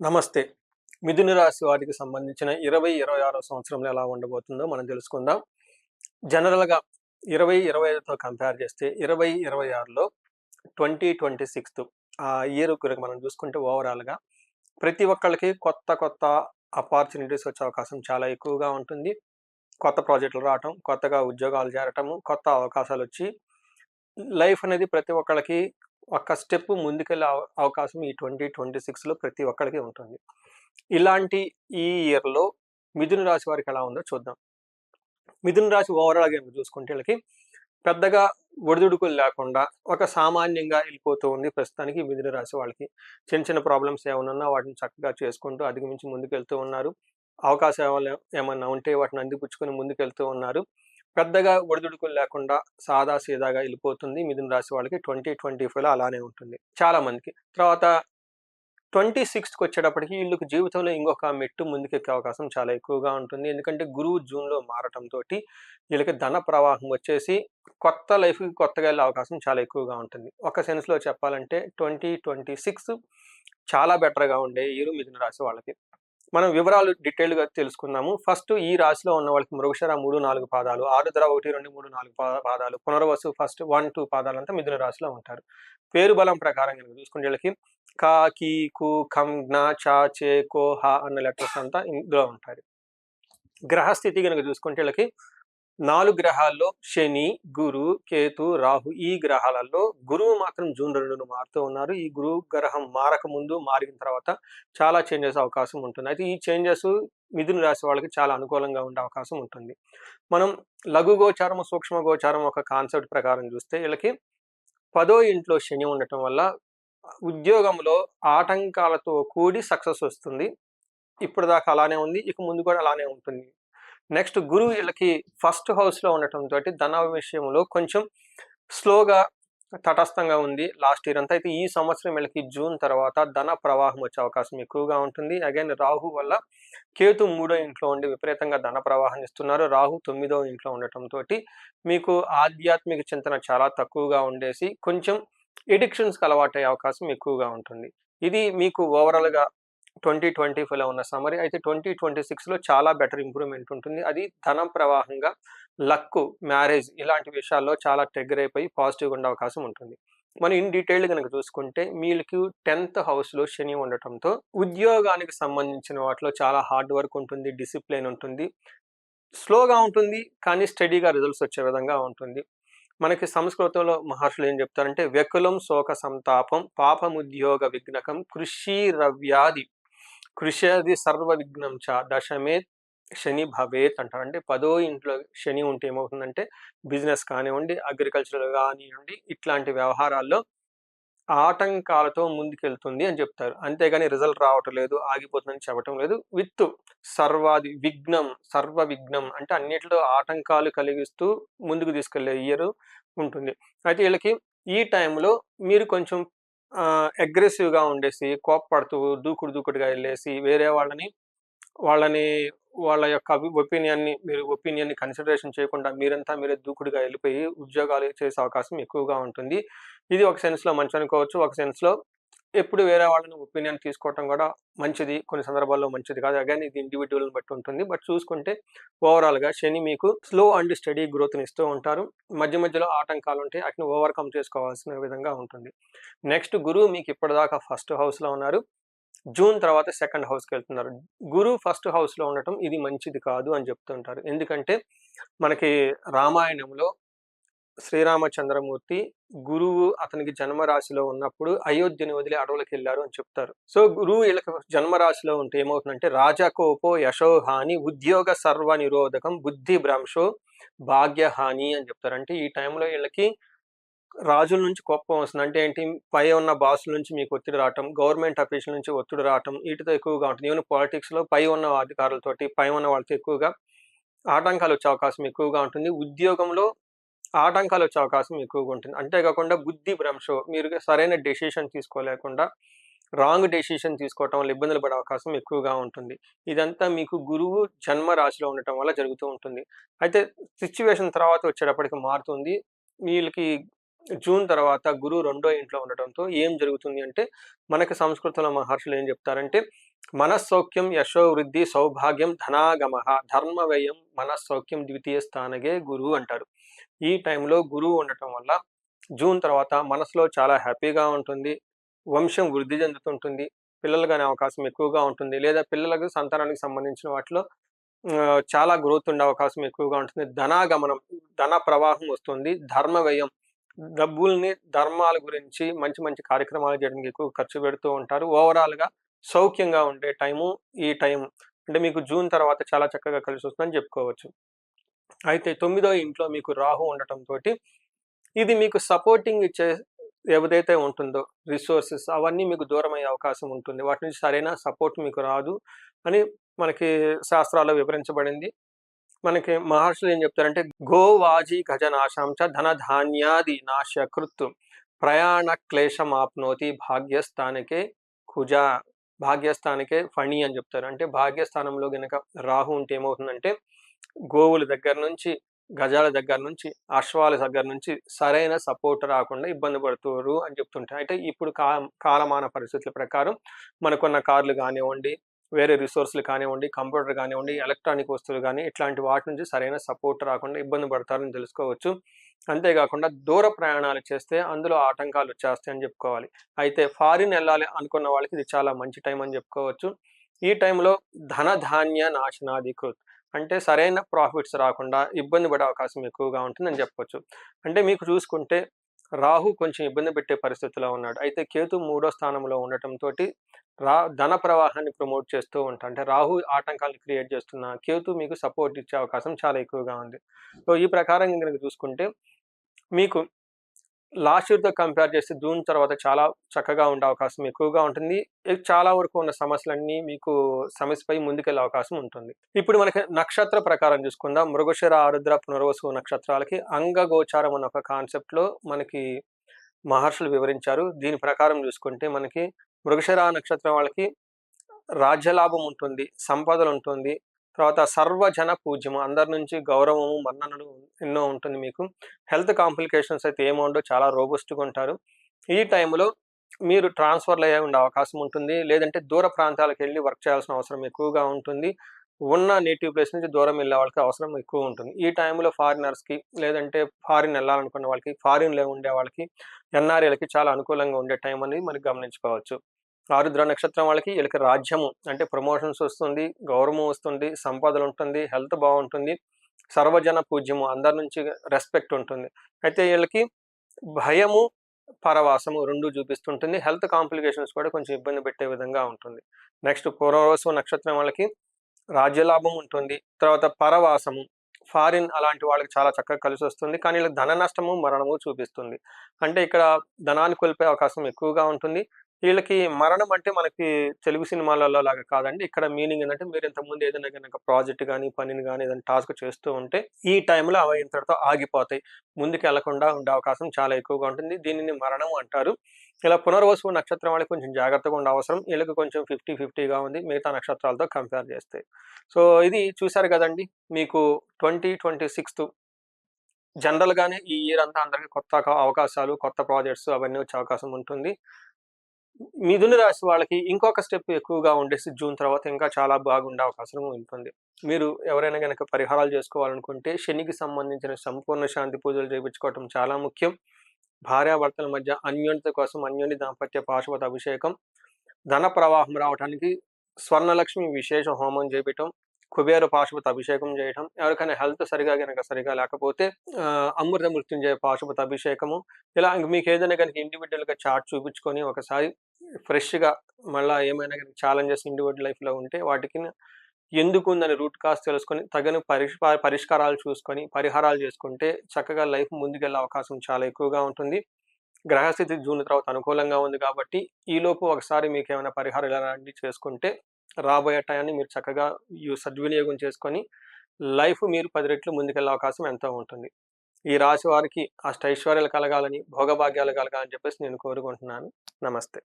నమస్తే. మిథున రాశి వారికి సంబంధించిన 2026 సంవత్సరంలో ఎలా ఉండబోతుందో మనం తెలుసుకుందాం. జనరల్‌గా 25తో కంపేర్ చేస్తే 2026లో 2026 ఆ ఇయర్ గనుక మనం చూసుకుంటే ఓవరాల్‌గా ప్రతి ఒక్కళ్ళకి కొత్త కొత్త అపార్చునిటీస్ వచ్చే అవకాశం చాలా ఎక్కువగా ఉంటుంది. కొత్త ప్రాజెక్టులు రావటం, కొత్తగా ఉద్యోగాలు చేరటము, కొత్త అవకాశాలొచ్చి లైఫ్ అనేది ప్రతి ఒక్కళ్ళకి ఒక స్టెప్ ముందుకెళ్ళే అవకాశం ఈ 2026లో ప్రతి ఒక్కళ్ళకి ఉంటుంది. ఇలాంటి ఈ ఇయర్‌లో మిథున రాశి వారికి ఎలా ఉందో చూద్దాం. మిథున రాశి ఓవరాల్‌గా గనుక చూసుకుంటే ఈళ్ళకి పెద్దగా ఒడిదుడుకులు లేకుండా ఒక సామాన్యంగా ఎళ్ళిపోతూ ఉంది ప్రస్తుతానికి ఈ మిథున రాశి వాళ్ళకి. చిన్న చిన్న ప్రాబ్లమ్స్ ఏమన్నా ఉన్నా వాటిని చక్కగా చేసుకుంటూ అధిగమించి ముందుకెళ్తూ ఉన్నారు. అవకాశాలు ఏమన్నా ఉంటే వాటిని అందిపుచ్చుకొని ముందుకెళ్తూ ఉన్నారు. పెద్దగా ఒడిదుడుకులు లేకుండా సాదా సీదాగా ఎళ్ళిపోతుంది మిథున రాశి వాళ్ళకి. 2025లో అలానే ఉంటుంది చాలా మందికి. తర్వాత 26కొచ్చేటప్పటికి ఈళ్ళకి జీవితంలో ఇంకొక మెట్టు ముందుకెక్కే అవకాశం చాలా ఎక్కువగా ఉంటుంది. ఎందుకంటే గురువు జూన్‌లో మారటంతోటి ఈళ్ళకి ధన ప్రవాహం వచ్చేసి కొత్త లైఫ్‌కి కొత్తగా ఎళ్ళే అవకాశం చాలా ఎక్కువగా ఉంటుంది. ఒక సెన్స్‌లో చెప్పాలంటే 2026 చాలా బెటర్‌గా ఉండే ఇయర్ మిథున రాశి వాళ్ళకి. మనం వివరాలు డీటెయిల్‌గా తెలుసుకుందాము. ఫస్ట్ ఈ రాశిలో ఉన్న వాళ్ళకి మృగశిర 3, 4 పాదాలు, ఆరుద్ర 1, 2, 3, 4 పాదాలు, పునర్వసు ఫస్ట్ 1, 2 పాదాలంతా మిథున రాశిలో ఉంటారు. పేరు బలం ప్రకారం గనుక చూసుకుంటే వీళ్ళకి క, కి, కు, ఖం, జ్ఞ, చ, చే, కో, హ అన్న లెటర్స్ అంతా ఇందులో ఉంటాయి. గ్రహస్థితి గనుక చూసుకుంటే వీళ్ళకి 4 గ్రహాల్లో శని, గురు, కేతు, రాహు ఈ గ్రహాలలో గురువు మాత్రం జూన్ 2న మారుతూ ఉన్నారు. ఈ గురువు గ్రహం మారకముందు, మారిన తర్వాత చాలా చేంజెస్ అవకాశం ఉంటుంది. అయితే ఈ చేంజెస్ మిథున రాశి వాళ్ళకి చాలా అనుకూలంగా ఉండే అవకాశం ఉంటుంది. మనం లఘు గోచారం, సూక్ష్మ గోచారం ఒక కాన్సెప్ట్ ప్రకారం చూస్తే వీళ్ళకి 10వ ఇంట్లో శని ఉండటం వల్ల ఉద్యోగంలో ఆటంకాలతో కూడి సక్సెస్ వస్తుంది. ఇప్పటిదాకా అలానే ఉంది. ఇక ముందు కూడా అలానే ఉంటుంది. నెక్స్ట్ గురువు వీళ్ళకి ఫస్ట్ హౌస్‌లో ఉండటంతోటి ధన విషయంలో కొంచెం స్లోగా, తటస్థంగా ఉంది లాస్ట్ ఇయర్ అంతా. అయితే ఈ సంవత్సరం వీళ్ళకి జూన్ తర్వాత ధన ప్రవాహం వచ్చే అవకాశం ఎక్కువగా ఉంటుంది. అగైన్ రాహు వల్ల కేతు 3వ ఇంట్లో ఉండి విపరీతంగా ధన ప్రవాహాన్ని ఇస్తున్నారు. రాహు 9వ ఇంట్లో ఉండటంతోటి మీకు ఆధ్యాత్మిక చింతన చాలా తక్కువగా ఉండేసి కొంచెం ఎడిక్షన్స్‌కి అలవాటయ్యే అవకాశం ఎక్కువగా ఉంటుంది. ఇది మీకు ఓవరాల్‌గా 2025లో ఉన్న సమ్మరీ. అయితే 2026లో చాలా బెటర్ ఇంప్రూవ్‌మెంట్ ఉంటుంది. అది ధన ప్రవాహంగా, లక్కు, మ్యారేజ్ ఇలాంటి విషయాల్లో చాలా ట్రిగ్గర్ అయిపోయి పాజిటివ్‌గా ఉండే అవకాశం ఉంటుంది. మనం ఇన్ డీటెయిల్డ్ గనుక చూసుకుంటే మీకు 10థ్ హౌస్‌లో శని ఉండటంతో ఉద్యోగానికి సంబంధించిన వాటిలో చాలా హార్డ్ వర్క్ ఉంటుంది. డిసిప్లిన్ ఉంటుంది. స్లోగా ఉంటుంది. కానీ స్టడీగా రిజల్ట్స్ వచ్చే విధంగా ఉంటుంది. మనకి సంస్కృతంలో మహర్షులు ఏం చెప్తారంటే వ్యకులం శోక సంతాపం పాపముద్యోగ విఘ్నకం కృషిరవ్యాధి కృషది సర్వ విఘ్నం చ దశమే శని భవేత్ అంటారు. అంటే 10వ ఇంట్లో శని ఉంటే ఏమవుతుందంటే బిజినెస్ కానివ్వండి, అగ్రికల్చర్ కానివ్వండి ఇట్లాంటి వ్యవహారాల్లో ఆటంకాలతో ముందుకెళ్తుంది అని చెప్తారు. అంతేగాని రిజల్ట్ రావటం లేదు, ఆగిపోతుందని చెప్పటం లేదు. విత్ సర్వాది విఘ్నం, సర్వ విఘ్నం అంటే అన్నిట్లో ఆటంకాలు కలిగిస్తూ ముందుకు తీసుకెళ్లే ఇయర్ ఉంటుంది. అయితే వీళ్ళకి ఈ టైంలో మీరు కొంచెం అగ్రెసివ్‌గా ఉండేసి, కోప్పడుతూ, దూకుడుగా ఎళ్ళేసి వేరే వాళ్ళని వాళ్ళ యొక్క ఒపీనియన్‌ని కన్సిడరేషన్ చేయకుండా మీరంతా మీరే దూకుడుగా ఎళ్ళిపోయి ఉద్యోగాలు చేసే అవకాశం ఎక్కువగా ఉంటుంది. ఇది ఒక సెన్స్‌లో మంచనుకోవచ్చు. ఒక సెన్స్‌లో ఎప్పుడు వేరే వాళ్ళని ఒపీనియన్ తీసుకోవటం గూడా మంచిది. కొన్ని సందర్భాల్లో మంచిది కాదు. అగైన్ ఇది ఇండివిడ్యువల్‌ని బట్టి ఉంటుంది. బట్ చూసుకుంటే ఓవరాల్‌గా శని మీకు స్లో అండ్ స్టడీ గ్రోత్‌నిస్తూ ఉంటారు. మధ్య మధ్యలో ఆటంకాలుంటాయి. ఆటిని ఓవర్‌కమ్ చేసుకోవాల్సిన విధంగా ఉంటుంది. నెక్స్ట్ గురువు మీకు ఇప్పటిదాకా ఫస్ట్ హౌస్‌లో ఉన్నారు. జూన్ తర్వాత సెకండ్ హౌస్‌కెళ్తున్నారు. గురువు ఫస్ట్ హౌస్‌లో ఉండటం ఇది మంచిది కాదు అని చెప్తుంటారు. ఎందుకంటే మనకి రామాయణంలో శ్రీరామచంద్రమూర్తి గురువు అతనికి జన్మరాశిలో ఉన్నప్పుడు అయోధ్యని వదిలి అడవులకెళ్లారు అని చెప్తారు. సో, గురువు ఈళ్ళకి జన్మరాశిలో ఉంటే ఏమవుతుందంటే రాజకోపో యశోహాని ఉద్యోగ సర్వ నిరోధకం బుద్ధి భ్రంశో భాగ్యహాని అని చెప్తారు. అంటే ఈ టైంలో ఈళ్ళకి రాజుల నుంచి కోపం వస్తుంది. అంటే ఏంటి? పై ఉన్న బాసుల నుంచి మీకు ఒత్తిడి రావటం, గవర్నమెంట్ అఫీషియల్ నుంచి ఒత్తిడి రావటం, వీటితో ఎక్కువగా ఉంటుంది. ఈవెన్ పాలిటిక్స్‌లో పై ఉన్న అధికారులతోటి, పై ఉన్న వాళ్ళతో ఎక్కువగా ఆటంకాలొచ్చే అవకాశం ఎక్కువగా ఉంటుంది. ఉద్యోగంలో ఆటంకాలొచ్చే అవకాశం ఎక్కువగా ఉంటుంది. అంతేకాకుండా బుద్ధి భ్రంశం మీరు సరైన డెసిషన్ తీసుకోలేకుండా రాంగ్ డెసిషన్ తీసుకోవటం వల్ల ఇబ్బందులు పడే అవకాశం ఎక్కువగా ఉంటుంది. ఇదంతా మీకు గురువు జన్మ రాశిలో ఉండటం వల్ల జరుగుతూ ఉంటుంది. అయితే సిట్యుయేషన్ తర్వాత వచ్చేటప్పటికి మారుతుంది. వీళ్ళకి జూన్ తర్వాత గురువు రెండో ఇంట్లో ఉండటంతో ఏం జరుగుతుంది అంటే, మనకి సంస్కృతంలో మహర్షులు ఏం చెప్తారంటే, మనస్సౌఖ్యం యశో వృద్ధి సౌభాగ్యం ధనాగమః ధర్మ వ్యయం మనస్సౌఖ్యం ద్వితీయ స్థానగే గురువు అంటారు. ఈ టైంలో గురువు ఉండటం వల్ల జూన్ తర్వాత మనసులో చాలా హ్యాపీగా ఉంటుంది. వంశం వృద్ధి చెందుతుంటుంది. పిల్లలు గానే అవకాశం ఎక్కువగా ఉంటుంది. లేదా పిల్లలకు సంతానానికి సంబంధించిన వాటిలో చాలా గ్రోత్ ఉండే అవకాశం ఎక్కువగా ఉంటుంది. ధనాగమనం, ధన ప్రవాహం వస్తుంది. ధర్మ వ్యయం, డబ్బుల్ని ధర్మాల గురించి మంచి మంచి కార్యక్రమాలు చేయడానికి ఎక్కువ ఖర్చు పెడుతూ ఉంటారు. ఓవరాల్‌గా సౌఖ్యంగా ఉండే టైము ఈ టైం. అంటే మీకు జూన్ తర్వాత చాలా చక్కగా కలిసొస్తుందని చెప్పుకోవచ్చు. అయితే 9వ ఇంట్లో మీకు రాహు ఉండటంతోటి ఇది మీకు సపోర్టింగ్ ఇచ్చే ఏదైతే ఉంటుందో రిసోర్సెస్ అవన్నీ మీకు దూరమయ్యే అవకాశం ఉంటుంది. వాటి నుంచి సరైన సపోర్ట్ మీకు రాదు అని మనకి శాస్త్రాల్లో వివరించబడింది. మనకి మహర్షులు ఏం చెప్తారంటే గోవాజీ గజనాశాం చ ధనధాన్యాది నాశకృత్ ప్రయాణ క్లేశమాప్నోతి భాగ్యస్థానికే కుజ భాగ్యస్థానికే ఫణి అని చెప్తారు. అంటే భాగ్యస్థానంలో గనక రాహు ఉంటే ఏమవుతుందంటే గోవుల దగ్గర నుంచి, గజాల దగ్గర నుంచి, అశ్వాల దగ్గర నుంచి సరైన సపోర్ట్ రాకుండా ఇబ్బంది పడుతుర్రు అని చెప్తుంటారు. అంటే ఇప్పుడు కాలమాన పరిస్థితుల ప్రకారం మనకున్న కార్లు కానివ్వండి, వేరే రిసోర్స్‌లు కానివ్వండి, కంప్యూటర్ కానివ్వండి, ఎలక్ట్రానిక్ వస్తువులు గాని ఇట్లాంటి వాటి నుంచి సరైన సపోర్ట్ రాకుండా ఇబ్బంది పడతారని తెలుసుకోవచ్చు. అంతేకాకుండా దూర ప్రయాణాలు చేస్తే అందులో ఆటంకాలు వచ్చేస్తాయని చెప్పుకోవాలి. అయితే ఫారిన్ ఎళ్ళాలి అనుకున్న వాళ్ళకి ఇది చాలా మంచి టైం అని చెప్పుకోవచ్చు. ఈ టైంలో ధనధాన్య నాశనాధికృత్ అంటే సరైన ప్రాఫిట్స్ రాకుండా ఇబ్బంది పడే అవకాశం ఎక్కువగా ఉంటుందని చెప్పొచ్చు. అంటే మీకు చూసుకుంటే రాహు కొంచెం ఇబ్బంది పెట్టే పరిస్థితిలో ఉన్నాడు. అయితే కేతు 3వ స్థానంలో ఉండటంతోటి ధన ప్రవాహాన్ని ప్రమోట్ చేస్తూ ఉంటాడు. అంటే రాహు ఆటంకాలను క్రియేట్ చేస్తున్న కేతు మీకు సపోర్ట్ ఇచ్చే అవకాశం చాలా ఎక్కువగా ఉంది. సో, ఈ ప్రకారంగా గనుక చూసుకుంటే మీకు లాస్ట్ ఇయర్‌తో కంపేర్ చేస్తే జూన్ తర్వాత చాలా చక్కగా ఉండే అవకాశం ఎక్కువగా ఉంటుంది. చాలా వరకు ఉన్న సమస్యలన్నీ మీకు సమస్యపై ముందుకెళ్ళే అవకాశం ఉంటుంది. ఇప్పుడు మనకి నక్షత్ర ప్రకారం చూసుకుందాం. మృగశిర, ఆరుద్ర, పునర్వసు నక్షత్రాలకి అంగగోచారం అన్న ఒక కాన్సెప్ట్‌లో మనకి మహర్షులు వివరించారు. దీని ప్రకారం చూసుకుంటే మనకి మృగశిర నక్షత్రం వాళ్ళకి రాజ్యలాభం ఉంటుంది, సంపదలుంటుంది. తర్వాత సర్వజన పూజ్యము. అందరి నుంచి గౌరవము, మన్ననలు ఎన్నో ఉంటుంది మీకు. హెల్త్ కాంప్లికేషన్స్ అయితే ఏముండవు. చాలా రోబస్ట్‌గా ఉంటారు. ఈ టైంలో మీరు ట్రాన్స్‌ఫర్‌లయ్యే ఉండే అవకాశం ఉంటుంది. లేదంటే దూర ప్రాంతాలకెళ్ళి వర్క్ చేయాల్సిన అవసరం ఎక్కువగా ఉంటుంది. ఉన్న నేటివ్ ప్లేస్ నుంచి దూరం వెళ్ళే వాళ్ళకి అవసరం ఎక్కువ ఉంటుంది. ఈ టైంలో ఫారినర్స్‌కి లేదంటే ఫారిన్ ఎళ్ళాలనుకున్న వాళ్ళకి, ఫారిన్‌లో ఉండే వాళ్ళకి, ఎన్ఆర్‌ఐలకి చాలా అనుకూలంగా ఉండే టైం అనేది మనం గమనించుకోవచ్చు. ఆరుద్ర నక్షత్రం వాళ్ళకి ఈళ్ళకి రాజ్యము అంటే ప్రమోషన్స్ వస్తుంది, గౌరవం వస్తుంది, సంపదలుంటుంది, హెల్త్ బావుంటుంది, సర్వజన పూజ్యము అందరి నుంచి రెస్పెక్ట్ ఉంటుంది. అయితే ఈళ్ళకి భయము, పరవాసము 2 చూపిస్తుంటుంది. హెల్త్ కాంప్లికేషన్స్ కూడా కొంచెం ఇబ్బంది పెట్టే విధంగా ఉంటుంది. నెక్స్ట్ పునర్వసు నక్షత్రం వాళ్ళకి రాజ్యలాభం ఉంటుంది. తర్వాత పరవాసము, ఫారిన్ అలాంటి వాళ్ళకి చాలా చక్కగా కలిసొస్తుంది. కానీ ఈళ్ళకి ధన నష్టము, మరణము చూపిస్తుంది. అంటే ఇక్కడ ధనాన్ని కోల్పోయే అవకాశం ఎక్కువగా ఉంటుంది. వీళ్ళకి మరణం అంటే మనకి తెలుగు సినిమాలలో లాగా కాదండి. ఇక్కడ మీనింగ్ ఏందంటే మీరు ఇంతకుముందు ఏదైనా గనక ప్రాజెక్ట్ గాని, పనిని గాని ఏదైనా టాస్క్ చేస్తూ ఉంటే ఈ టైంలో అవి ఇంతటితో ఆగిపోతాయి. ముందుకెళ్ళకుండా ఉండే అవకాశం చాలా ఎక్కువగా ఉంటుంది. దీనిని మరణం అంటారు. ఇలా పునర్వసు నక్షత్రం వాళ్ళకి కొంచెం జాగ్రత్తగా ఉండే అవసరం. వీళ్ళకి కొంచెం 50-50గా ఉంది మిగతా నక్షత్రాలతో కంపేర్ చేస్తే. సో, ఇది చూసారు గదండీ! మీకు 2026 జనరల్‌గానే ఈ ఇయర్ అంతా అందరికి కొత్త అవకాశాలు, కొత్త ప్రాజెక్ట్స్ అవన్నీ వచ్చే అవకాశం ఉంటుంది. మిథున రాశి వాళ్ళకి ఇంకొక స్టెప్ ఎక్కువగా ఉండేసి జూన్ తర్వాత ఇంకా చాలా బాగుండే అవకాశం ఉంటుంది. మీరు ఎవరైనా గనక పరిహారాలు చేసుకోవాలనుకుంటే శనికి సంబంధించిన సంపూర్ణ శాంతి పూజలు చేపించుకోవటం చాలా ముఖ్యం. భార్యాభర్తల మధ్య అన్యోన్యత కోసం అన్యోన్య దాంపత్య పాశుపత అభిషేకం, ధన ప్రవాహం రావటానికి స్వర్ణలక్ష్మి విశేష హోమం చేపియటం, కుబేర పాశుపత అభిషేకం చేయటం, ఎవరికైనా హెల్త్ సరిగా లేకపోతే అమృత మృత్యుంజయ పాశుపత అభిషేకము, ఇలా మీకేదైనా గనుక ఇండివిడ్యువల్‌గా చార్ట్ చూపించుకొని ఒకసారి ఫ్రెష్‌గా మళ్ళా ఏమైనా గనుక ఛాలెంజెస్ ఇండివిడ్యువల్ లైఫ్‌లో ఉంటే వాటికి ఎందుకుందని రూట్ కాజ్ తెలుసుకొని తగిన పరిష్కారాలు చూసుకొని పరిహారాలు చేసుకుంటే చక్కగా లైఫ్ ముందుకెళ్ళే అవకాశం చాలా ఎక్కువగా ఉంటుంది. గ్రహస్థితి జూన్ తర్వాత అనుకూలంగా ఉంది కాబట్టి ఈలోపు ఒకసారి మీకేమైనా పరిహారాలు ఇలాంటివి చేసుకుంటే రాబోయే టయాన్ని మీరు చక్కగా సద్వినియోగం చేసుకొని లైఫ్ మీరు 10 రెట్లు ముందుకెళ్ళే అవకాశం ఎంతో ఉంటుంది. ఈ రాశి వారికి అష్టైశ్వర్యాలు కలగాలని, భోగభాగ్యాలు కలగాలని చెప్పేసి నేను కోరుకుంటున్నాను. నమస్తే.